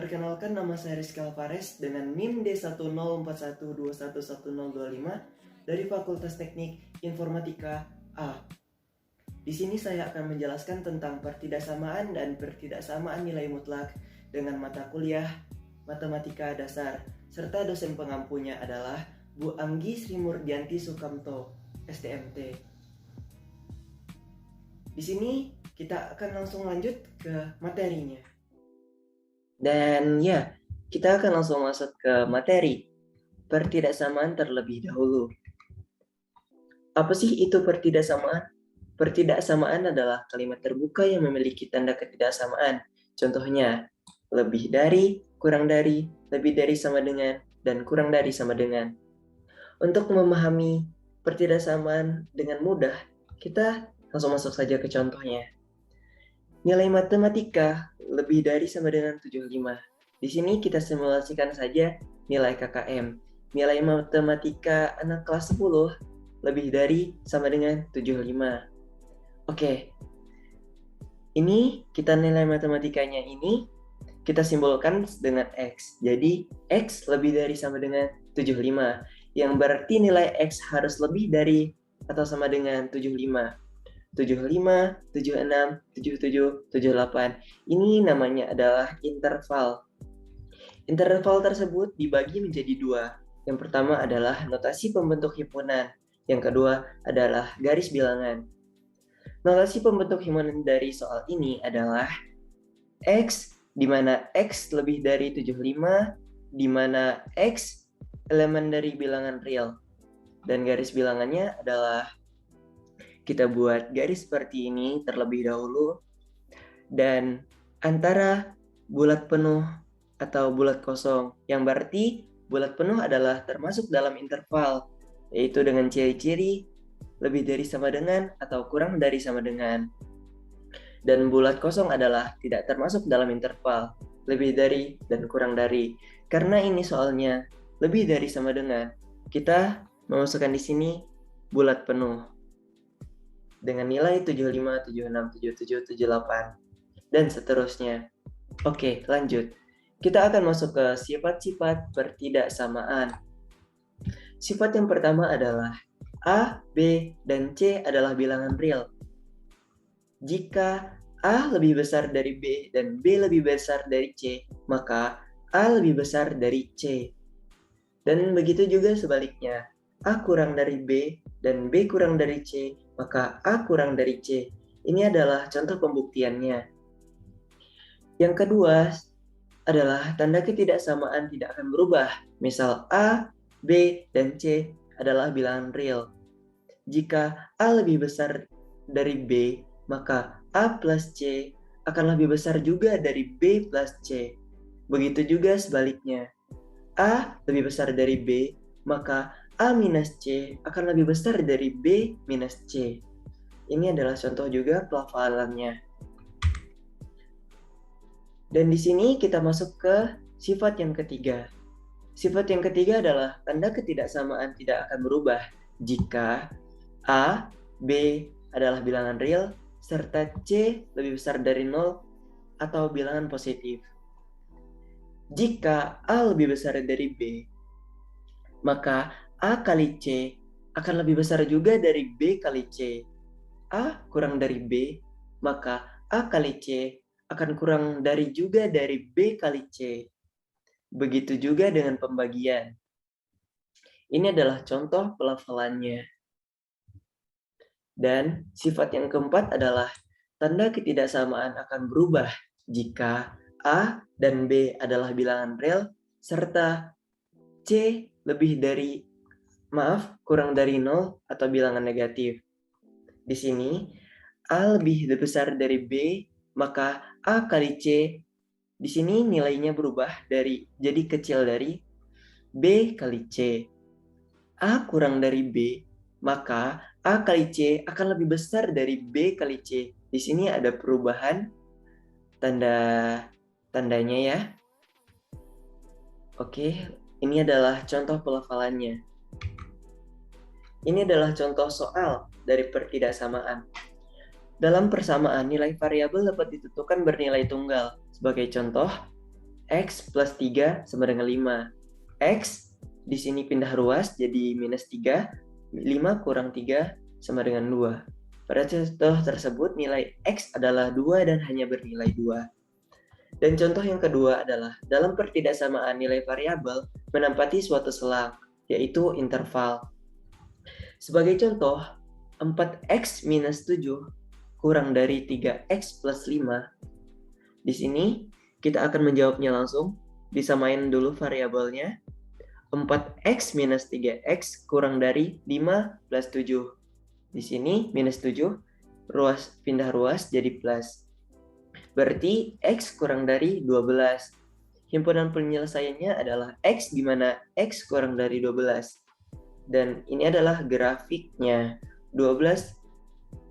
Perkenalkan, nama saya Rizky Alvarez dengan NIM D10412111025 dari Fakultas Teknik Informatika A. Di sini saya akan menjelaskan tentang pertidaksamaan dan pertidaksamaan nilai mutlak dengan mata kuliah Matematika Dasar, serta dosen pengampunya adalah Bu Anggi Sri Murdianti Sukamto, STMT. Di sini kita akan langsung lanjut ke materinya. Dan ya, kita akan langsung masuk ke materi pertidaksamaan terlebih dahulu. Apa sih itu pertidaksamaan? Pertidaksamaan adalah kalimat terbuka yang memiliki tanda ketidaksamaan. Contohnya, lebih dari, kurang dari, lebih dari sama dengan, dan kurang dari sama dengan. Untuk memahami pertidaksamaan dengan mudah, kita langsung masuk saja ke contohnya. Nilai matematika lebih dari sama dengan 75. Di sini kita simulasikan saja nilai KKM. Nilai matematika anak kelas 10 lebih dari sama dengan 75. Oke. Ini kita nilai matematikanya ini kita simbolkan dengan X. Jadi X lebih dari sama dengan 75. Yang berarti nilai X harus lebih dari atau sama dengan 75. 75, 76, 77, 78. Ini namanya adalah interval. Interval tersebut dibagi menjadi dua. Yang pertama adalah notasi pembentuk himpunan. Yang kedua adalah garis bilangan. Notasi pembentuk himpunan dari soal ini adalah X, di mana X lebih dari 75, di mana X elemen dari bilangan real. Dan garis bilangannya adalah kita buat garis seperti ini terlebih dahulu, dan antara bulat penuh atau bulat kosong, yang berarti bulat penuh adalah termasuk dalam interval, yaitu dengan ciri-ciri lebih dari sama dengan atau kurang dari sama dengan. Dan bulat kosong adalah tidak termasuk dalam interval, lebih dari dan kurang dari. Karena ini soalnya lebih dari sama dengan, kita memasukkan di sini bulat penuh dengan nilai 75, 76, 77, 78, dan seterusnya. Oke, lanjut. Kita akan masuk ke sifat-sifat pertidaksamaan. Sifat yang pertama adalah A, B, dan C adalah bilangan real. Jika A lebih besar dari B dan B lebih besar dari C, maka A lebih besar dari C. Dan begitu juga sebaliknya. A kurang dari B dan B kurang dari C, maka A kurang dari C. Ini adalah contoh pembuktiannya. Yang kedua adalah tanda ketidaksamaan tidak akan berubah. Misal A, B, dan C adalah bilangan real. Jika A lebih besar dari B, maka A plus C akan lebih besar juga dari B plus C. Begitu juga sebaliknya. A lebih besar dari B, maka A minus C akan lebih besar dari B minus C. Ini adalah contoh juga pelafalannya. Dan di sini kita masuk ke sifat yang ketiga. Sifat yang ketiga adalah tanda ketidaksamaan tidak akan berubah jika A, B adalah bilangan real, serta C lebih besar dari 0 atau bilangan positif. Jika A lebih besar dari B, maka A kali C akan lebih besar juga dari B kali C. A kurang dari B, maka A kali C akan kurang dari juga dari B kali C. Begitu juga dengan pembagian. Ini adalah contoh pelafalannya. Dan sifat yang keempat adalah tanda ketidaksamaan akan berubah jika A dan B adalah bilangan real, serta C kurang dari 0 atau bilangan negatif. Di sini, A lebih besar dari B, maka A kali C, di sini nilainya berubah jadi kecil dari B kali C. A kurang dari B, maka A kali C akan lebih besar dari B kali C. Di sini ada perubahan tandanya ya. Oke, ini adalah contoh pelafalannya. Ini adalah contoh soal dari pertidaksamaan. Dalam persamaan, nilai variabel dapat ditentukan bernilai tunggal. Sebagai contoh, X plus 3 sama dengan 5. X di sini pindah ruas jadi minus 3. 5 kurang 3 sama dengan 2. Pada contoh tersebut nilai X adalah 2 dan hanya bernilai 2. Dan contoh yang kedua adalah dalam pertidaksamaan nilai variabel menempati suatu selang, yaitu interval. Sebagai contoh, 4x minus 7 kurang dari 3x plus 5. Di sini kita akan menjawabnya langsung. Disamain dulu variabelnya. 4x minus 3x kurang dari 5 plus 7. Di sini minus 7, pindah ruas jadi plus. Berarti X kurang dari 12. Himpunan penyelesaiannya adalah X di mana X kurang dari 12. Dan ini adalah grafiknya. 12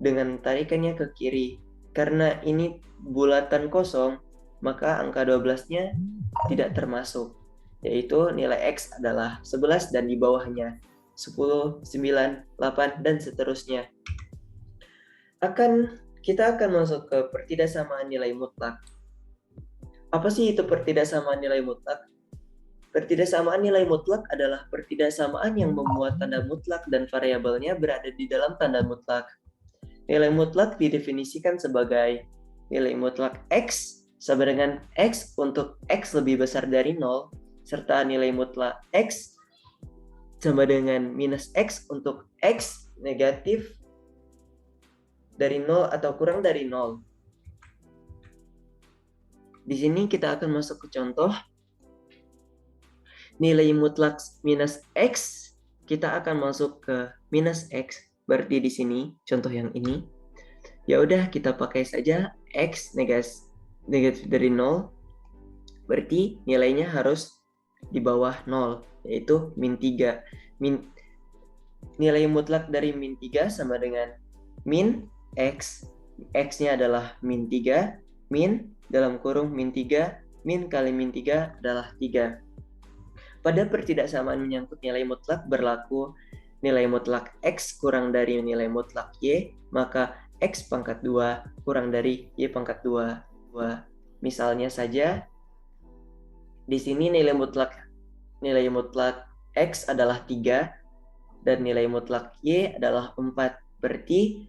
dengan tarikannya ke kiri. Karena ini bulatan kosong, maka angka 12-nya tidak termasuk. Yaitu nilai X adalah 11 dan di bawahnya 10, 9, 8, dan seterusnya. Kita akan masuk ke pertidaksamaan nilai mutlak. Apa sih itu pertidaksamaan nilai mutlak? Pertidaksamaan nilai mutlak adalah pertidaksamaan yang memuat tanda mutlak dan variabelnya berada di dalam tanda mutlak. Nilai mutlak didefinisikan sebagai nilai mutlak X sama dengan X untuk X lebih besar dari 0, serta nilai mutlak X sama dengan minus X untuk X negatif dari 0 atau kurang dari 0. Di sini kita akan masuk ke contoh. Nilai mutlak minus X, kita akan masuk ke minus X. Berarti di sini, contoh yang ini. Ya udah, kita pakai saja X negatif dari 0. Berarti nilainya harus di bawah 0, yaitu min 3. Nilai mutlak dari min 3 sama dengan min X. X-nya adalah min 3, min dalam kurung min 3, min kali min 3 adalah 3. Pada pertidaksamaan menyangkut nilai mutlak berlaku nilai mutlak X kurang dari nilai mutlak Y, maka X pangkat 2 kurang dari Y pangkat 2. Misalnya saja, di sini nilai mutlak X adalah 3 dan nilai mutlak Y adalah 4. Berarti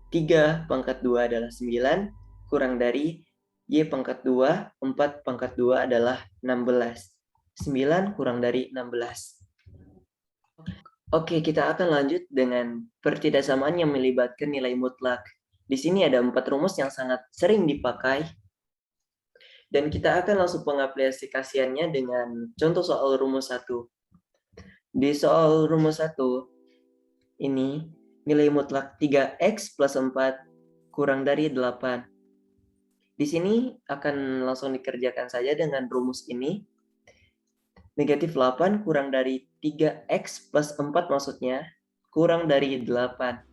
3 pangkat 2 adalah 9, kurang dari Y pangkat 2, 4 pangkat 2 adalah 16. 9 kurang dari 16. Oke, kita akan lanjut dengan pertidaksamaan yang melibatkan nilai mutlak. Di sini ada 4 rumus yang sangat sering dipakai. Dan kita akan langsung pengaplikasiannya dengan contoh soal rumus 1. Di soal rumus 1, ini nilai mutlak 3x plus 4 kurang dari 8. Di sini akan langsung dikerjakan saja dengan rumus ini. Negatif 8 kurang dari 3x plus 4 maksudnya, kurang dari 8.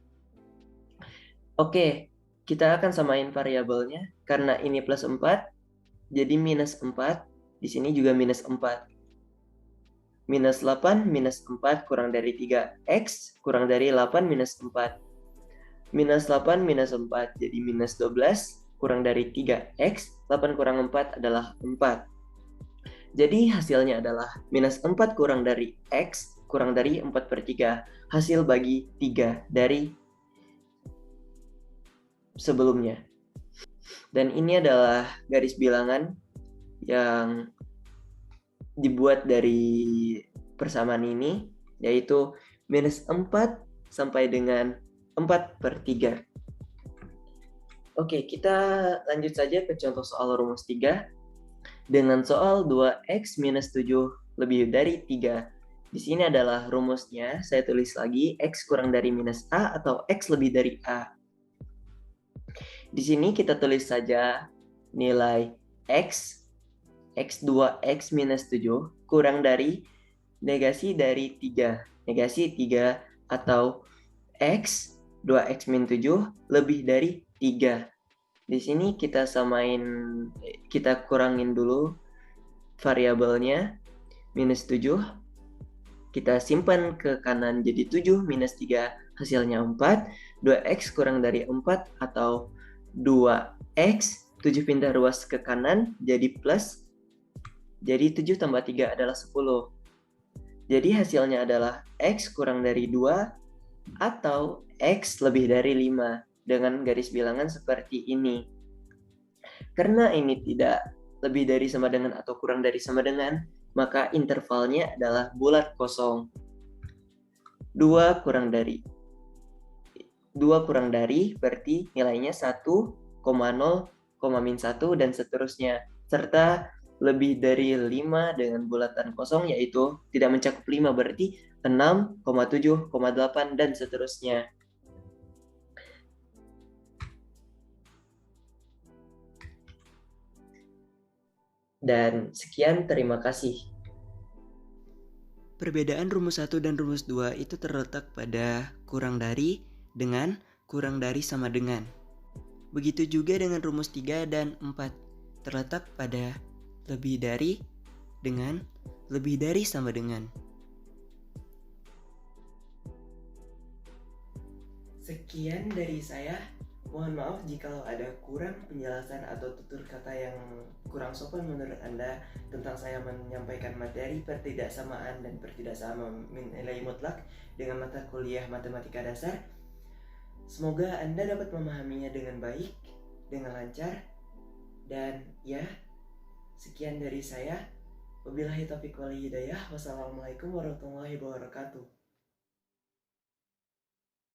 Oke, kita akan samain variabelnya. Karena ini plus 4, jadi minus 4. Di sini juga minus 4. Minus 8 minus 4 kurang dari 3x, kurang dari 8 minus 4. Minus 8 minus 4, jadi minus 12, kurang dari 3x, 8 kurang 4 adalah 4. Jadi hasilnya adalah minus 4 kurang dari X kurang dari 4 per 3. Hasil bagi 3 dari sebelumnya. Dan ini adalah garis bilangan yang dibuat dari persamaan ini, yaitu minus 4 sampai dengan 4 per 3. Oke, kita lanjut saja ke contoh soal rumus 3. Dengan soal 2x minus 7 lebih dari 3. Di sini adalah rumusnya, saya tulis lagi, x kurang dari minus a atau x lebih dari a. Di sini kita tulis saja nilai x 2x minus 7 kurang dari negasi dari 3. Negasi 3 atau x 2x min 7 lebih dari 3. Di sini kita kurangin dulu variabelnya, minus 7. Kita simpan ke kanan jadi 7 minus 3, hasilnya 4. 2x kurang dari 4 atau 2x, 7 pindah ruas ke kanan jadi plus Jadi 7 tambah 3 adalah 10. Jadi hasilnya adalah X kurang dari 2 atau X lebih dari 5 dengan garis bilangan seperti ini. Karena ini tidak lebih dari sama dengan atau kurang dari sama dengan, maka intervalnya adalah bulat kosong. 2 kurang dari berarti nilainya 1,0, min 1 dan seterusnya. Serta lebih dari 5 dengan bulatan kosong yaitu tidak mencakup 5 berarti 6, 7, 8 dan seterusnya. Dan sekian, terima kasih. Perbedaan rumus 1 dan rumus 2 itu terletak pada kurang dari dengan kurang dari sama dengan. Begitu juga dengan rumus 3 dan 4, terletak pada lebih dari dengan lebih dari sama dengan. Sekian dari saya. Mohon maaf jika ada kurang penjelasan atau tutur kata yang kurang sopan menurut Anda tentang saya menyampaikan materi pertidaksamaan dan pertidaksamaan nilai mutlak dengan mata kuliah matematika dasar. Semoga Anda dapat memahaminya dengan baik, dengan lancar, dan ya, sekian dari saya. Wabillahi taufiq wal hidayah. Wassalamualaikum warahmatullahi wabarakatuh.